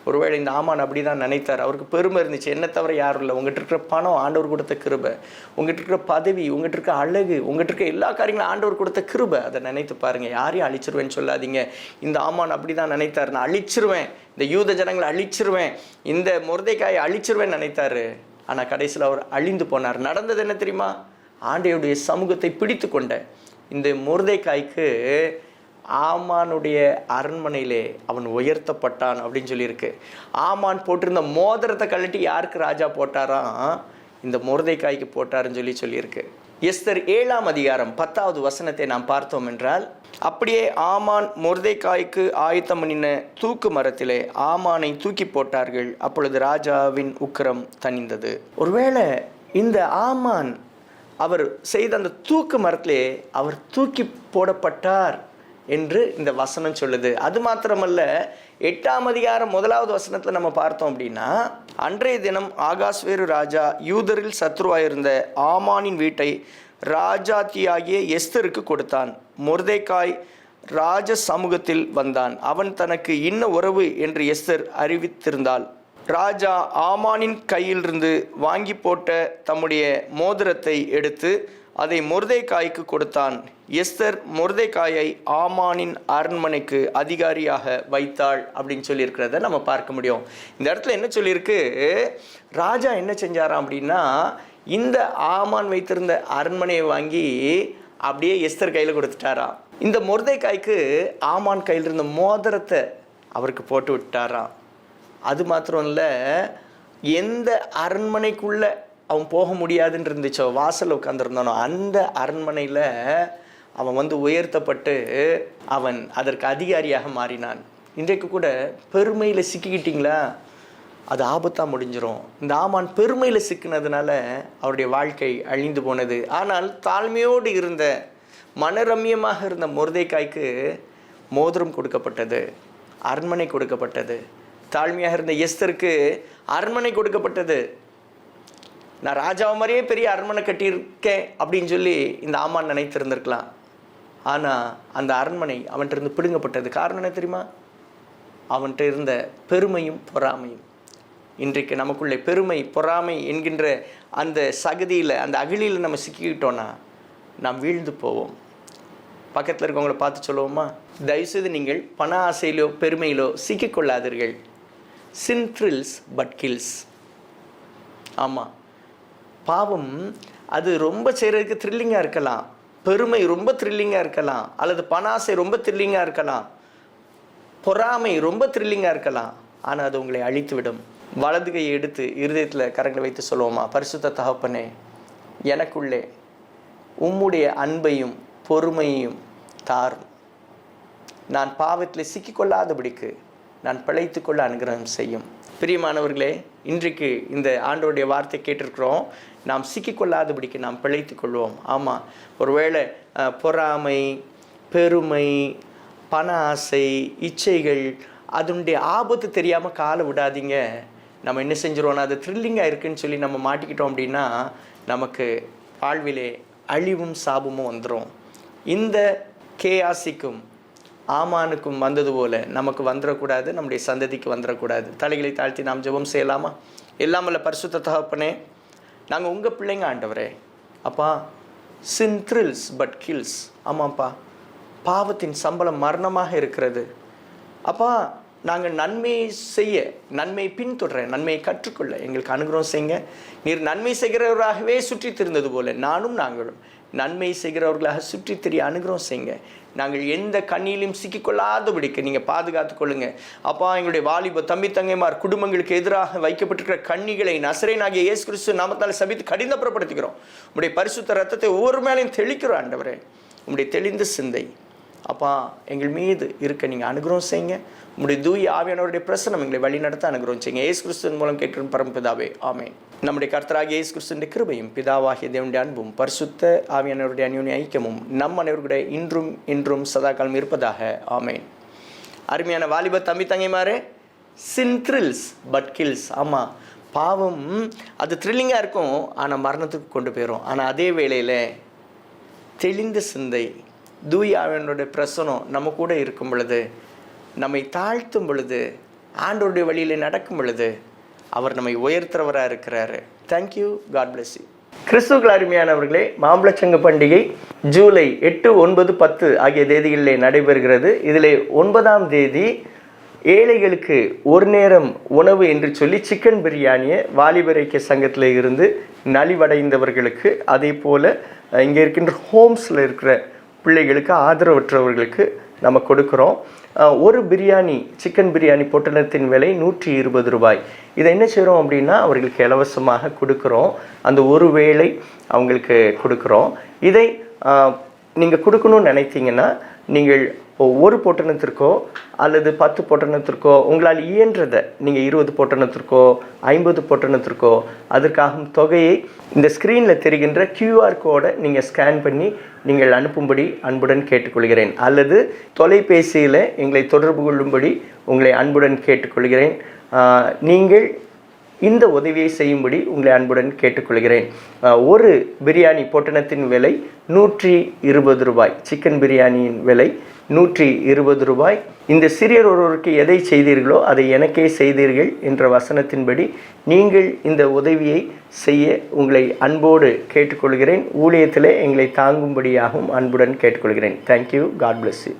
Speaker 1: ஒருவேளை இந்த ஆமான் அப்படி தான் நினைத்தார். அவருக்கு பெருமை இருந்துச்சு, என்ன தவிர யாரும் இல்லை. உங்கள்கிட்ட இருக்கிற பணம் ஆண்டவர் கொடுத்த கிருபை, உங்கள்கிட்ட இருக்கிற பதவி, உங்கள்கிட்ட இருக்கிற அழகு, உங்கள்கிட்ட இருக்கிற எல்லா காரியங்களும் ஆண்டவர் கொடுத்த கிருபை. அதை நினைத்து பாருங்கள். யாரையும் அழிச்சிருவேன்னு சொல்லாதீங்க. இந்த ஆமான் அப்படி தான் நினைத்தார். நான் அழிச்சிருவேன், இந்த யூத ஜனங்களை அழிச்சிருவேன், இந்த மொர்தெகாயை அழிச்சிருவேன்னு நினைத்தார். ஆனால் கடைசியில் அவர் அழிந்து போனார். நடந்தது என்ன தெரியுமா? ஆண்டவருடைய சமூகத்தை பிடித்து கொண்ட இந்த மொர்தெகாய்க்கு ஆமானுடைய அரண்மனையிலே அவன் உயர்த்தப்பட்டான் அப்படின்னு சொல்லியிருக்கு. ஆமான் போட்டிருந்த மோதிரத்தை கழட்டி யாருக்கு ராஜா போட்டாராம்? இந்த மொர்தெகாய்க்கு போட்டாருன்னு சொல்லியிருக்கு. எஸ்தர் 7ஆம் அதிகாரம் 10வது வசனத்தை நாம் பார்த்தோம் என்றால், அப்படியே ஆமான் மொர்தெகாய்க்கு ஆயத்தம் பண்ணின தூக்கு மரத்திலே ஆமானை தூக்கி போட்டார்கள். அப்பொழுது ராஜாவின் உக்கிரம் தணிந்தது. ஒருவேளை இந்த ஆமான் அவர் செய்த அந்த தூக்கு மரத்திலே அவர் தூக்கி போடப்பட்டார் என்று இந்த வசனம் சொல்லுது. அது மாத்திரமல்ல, 8ஆம் அதிகாரம் 1வது வசனத்தில் நம்ம பார்த்தோம் அப்படின்னா, அன்றைய தினம் ஆகாஸ்வேரு ராஜா யூதரில் சத்ருவாயிருந்த ஆமானின் வீட்டை ராஜாத்தியாகிய எஸ்தருக்கு கொடுத்தான். மொர்தெகாய் ராஜ சமூகத்தில் வந்தான். அவன் தனக்கு இன்ன உறவு என்று எஸ்தர் அறிவித்திருந்தாள். ராஜா ஆமானின் கையிலிருந்து வாங்கி போட்ட தம்முடைய மோதிரத்தை எடுத்து அதை மொர்தெகாய்க்கு கொடுத்தான். எஸ்தர் மொர்தெகாயை ஆமானின் அரண்மனைக்கு அதிகாரியாக வைத்தாள் அப்படின்னு சொல்லியிருக்கிறத நம்ம பார்க்க முடியும். இந்த இடத்துல என்ன சொல்லியிருக்கு? ராஜா என்ன செஞ்சாராம் அப்படின்னா, இந்த ஆமான் வைத்திருந்த அரண்மனையை வாங்கி அப்படியே எஸ்தர் கையில் கொடுத்துட்டாராம். இந்த மொர்தெகாய்க்கு ஆமான் கையில் இருந்த மோதிரத்தை அவருக்கு போட்டு விட்டாராம். அது மாத்திரம் இல்லை, எந்த அரண்மனைக்குள்ளே அவன் போக முடியாதுன்னு இருந்துச்சோ, வாசலில் உட்காந்துருந்தானோ, அந்த அரண்மனையில் அவன் உயர்த்தப்பட்டு அவன் அதற்கு அதிகாரியாக மாறினான். இன்றைக்கு கூட பெருமையில் சிக்கிக்கிட்டிங்களா, அது ஆபத்தாக முடிஞ்சிடும். இந்த ஆமான் பெருமையில் சிக்கினதுனால அவருடைய வாழ்க்கை அழிந்து போனது. ஆனால் தாழ்மையோடு இருந்த, மனரம்யமாக இருந்த மொர்தெகாய்க்கு மோதிரம் கொடுக்கப்பட்டது, அரண்மனை கொடுக்கப்பட்டது. தாழ்மையாக இருந்த எஸ்தருக்கு அரண்மனை கொடுக்கப்பட்டது. நான் ராஜாவை மாதிரியே பெரிய அரண்மனை கட்டியிருக்கேன் அப்படின்னு சொல்லி இந்த ஆமான் நினைத்திருந்திருக்கலாம். ஆனால் அந்த அரண்மனை அவன்கிட்ட இருந்து பிடுங்கப்பட்டது. காரணம் என்ன தெரியுமா? அவன்கிட்ட இருந்த பெருமையும் பொறாமையும். இன்றைக்கு நமக்குள்ளே பெருமை பொறாமை என்கின்ற அந்த சகதியில், அந்த அகழியில் நம்ம சிக்கிக்கிட்டோன்னா நாம் வீழ்ந்து போவோம். பக்கத்தில் இருக்கவங்கள பார்த்து சொல்லுவோமா, தயவுசெய்து நீங்கள் பண ஆசையிலோ பெருமையிலோ சிக்கிக்கொள்ளாதீர்கள். சின் த்ரில்ஸ் பட் கில்ஸ். ஆமாம், பாவம் அது ரொம்ப செய்கிறதுக்கு த்ரில்லிங்காக இருக்கலாம், பெருமை ரொம்ப த்ரில்லிங்காக இருக்கலாம், அல்லது பண ஆசை ரொம்ப த்ரில்லிங்காக இருக்கலாம், பொறாமை ரொம்ப த்ரில்லிங்காக இருக்கலாம். ஆனால் அது உங்களை அழித்துவிடும். வலது கையை எடுத்து இருதயத்தில் கரங்களை வைத்து சொல்லுவோமா, பரிசுத்த தகப்பனே, எனக்குள்ளே உம்முடைய அன்பையும் பொறுமையையும் தாரும். நான் பாவத்தில் சிக்கிக்கொள்ளாதபடிக்கு நான் பிழைத்து கொள்ள அனுகிரகம் செய்யும். பிரியமானவர்களே, இன்றைக்கு இந்த ஆண்டவருடைய வார்த்தை கேட்டிருக்கிறோம். நாம் சிக்கிக்கொள்ளாதபடிக்கு நாம் பிழைத்து கொள்வோம். ஆமாம், ஒருவேளை பொறாமை, பெருமை, பண ஆசை, இச்சைகள், அதனுடைய ஆபத்து தெரியாமல் காலை விடாதீங்க. நம்ம என்ன செஞ்சிருவோம்னா, அது த்ரில்லிங்காக இருக்குதுன்னு சொல்லி நம்ம மாட்டிக்கிட்டோம் அப்படின்னா நமக்கு வாழ்விலே அழிவும் சாபமும் வந்துடும். இந்த கேயாசிக்கும் ஆமானுக்கும் வந்தது போல நமக்கு வந்துடக்கூடாது, நம்முடைய சந்ததிக்கு வந்துடக்கூடாது. தலைகளை தாழ்த்தி நாம் ஜெபம் செய்யலாமா? எல்லாம் வல்ல பரிசுத்த தகப்பனே, நாங்கள் உங்கள் பிள்ளைங்க ஆண்டவரே. அப்பா, சின் த்ரில்ஸ் பட் கில்ஸ். ஆமாப்பா, பாவத்தின் சம்பளம் மரணமாக இருக்கிறது. அப்பா, நாங்கள் நன்மையை செய்ய, நன்மையை பின்தொடர, நன்மையை கற்றுக்கொள்ள எங்களுக்கு அனுகிரகம் செய்யுங்க. நீர் நன்மை செய்கிறவராகவே சுற்றி திரிந்தது போல நாங்களும் நன்மை செய்கிறவர்களாக சுற்றி தெரிய அனுகிரகம் செய்யுங்க. நாங்கள் எந்த கண்ணியிலும் சிக்கிக்கொள்ளாதபடிக்கு நீங்கள் பாதுகாத்து கொள்ளுங்க. அப்பா, எங்களுடைய வாலிப தம்பி தங்கைமார் குடும்பங்களுக்கு எதிராக வைக்கப்பட்டிருக்கிற கண்ணிகளை நசரேயனாகிய இயேசு கிறிஸ்து நாமத்தால் சபித்து கடினப்புறப்படுத்துகிறோம். உங்களுடைய பரிசுத்த ரத்தத்தை ஒவ்வொரு மேலையும் தெளிக்கிறோம் ஆண்டவரே. உங்களுடைய தெளிந்த சிந்தை அப்பா எங்கள் மீது இருக்க நீங்கள் அனுகிரகம் செய்யுங்க. உங்களுடைய தூய ஆவியானவருடைய பிரசனம் எங்களை வழி நடத்த அனுகிரகம் செய்யுங்க. இயேசு கிறிஸ்துவின் மூலம் கேட்கும் பரமபிதாவே, ஆமென். நம்முடைய கர்த்தராகிய இயேசு கிறிஸ்துவின் கிருபையும் பிதாவாகிய தேவனுடைய அன்பும் பரிசுத்த ஆவியானவருடைய அந்யோன்ய ஐக்கியமும் நம் அனைவருடைய இன்றும் இன்றும் சதாகாலம் இருப்பதாக, ஆமென். அருமையான வாலிப தம்பி தங்கைமாரே, சின் த்ரில்ஸ் பட் கில்ஸ். ஆமாம், பாவம் அது த்ரில்லிங்காக இருக்கும், ஆனால் மரணத்துக்கு கொண்டு போயிடும். ஆனால் அதே வேளையில் தெளிந்த சிந்தை, தூய ஆவியானவருடைய பிரசனம் நம்ம கூட இருக்கும் பொழுது நம்மை தாழ்த்தும் பொழுது, ஆண்டவருடைய வழியில் நடக்கும் பொழுது அவர் நம்மை உயர்த்துறவராக இருக்கிறாரு. தேங்க்யூ. God bless you. கிறிஸ்துவுக்குள் அருமையானவர்களே, மாம்பழச்சங்க பண்டிகை ஜூலை 8, 9, 10 ஆகிய தேதிகளிலே நடைபெறுகிறது. இதில் 9ஆம் தேதி ஏழைகளுக்கு ஒரு நேரம் உணவு என்று சொல்லி சிக்கன் பிரியாணியை வாலிபர் ஐக்கிய சங்கத்தில் இருந்து நலிவடைந்தவர்களுக்கு, அதே போல் இங்கே இருக்கின்ற ஹோம்ஸில் இருக்கிற பிள்ளைகளுக்கு, ஆதரவற்றவர்களுக்கு நம்ம கொடுக்குறோம். ஒரு பிரியாணி, சிக்கன் பிரியாணி பொட்டலத்தின் விலை 120 ரூபாய். இதை என்ன செய்கிறோம் அப்படின்னா அவர்களுக்கு இலவசமாக கொடுக்குறோம். அந்த ஒரு வேளை அவங்களுக்கு கொடுக்குறோம். இதை நீங்கள் கொடுக்கணும்னு நினைத்தீங்கன்னா நீங்கள் ஒரு பொட்டணத்திற்கோ அல்லது 10 பொட்டணத்திற்கோ உங்களால் இயன்றதை நீங்கள் 20 பொட்டணத்திற்கோ 50 பொட்டணத்திற்கோ அதற்காகும் தொகையை இந்த ஸ்க்ரீனில் தெரிகின்ற QR கோடை நீங்கள் ஸ்கேன் பண்ணி நீங்கள் அனுப்பும்படி அன்புடன் கேட்டுக்கொள்கிறேன். அல்லது தொலைபேசியில் எங்களை தொடர்பு கொள்ளும்படி உங்களை அன்புடன் கேட்டுக்கொள்கிறேன். நீங்கள் இந்த உதவியை செய்யும்படி உங்களை அன்புடன் கேட்டுக்கொள்கிறேன். ஒரு பிரியாணி பொட்டணத்தின் விலை 120 ரூபாய். சிக்கன் பிரியாணியின் விலை 120 ரூபாய். இந்த சிறியர் ஒருவருக்கு எதை செய்தீர்களோ அதை எனக்கே செய்தீர்கள் என்ற வசனத்தின்படி நீங்கள் இந்த உதவியை செய்ய உங்களை அன்போடு கேட்டுக்கொள்கிறேன். ஊழியத்தில் எங்களை தாங்கும்படியாகவும் அன்புடன் கேட்டுக்கொள்கிறேன். தேங்க்யூ. God bless you.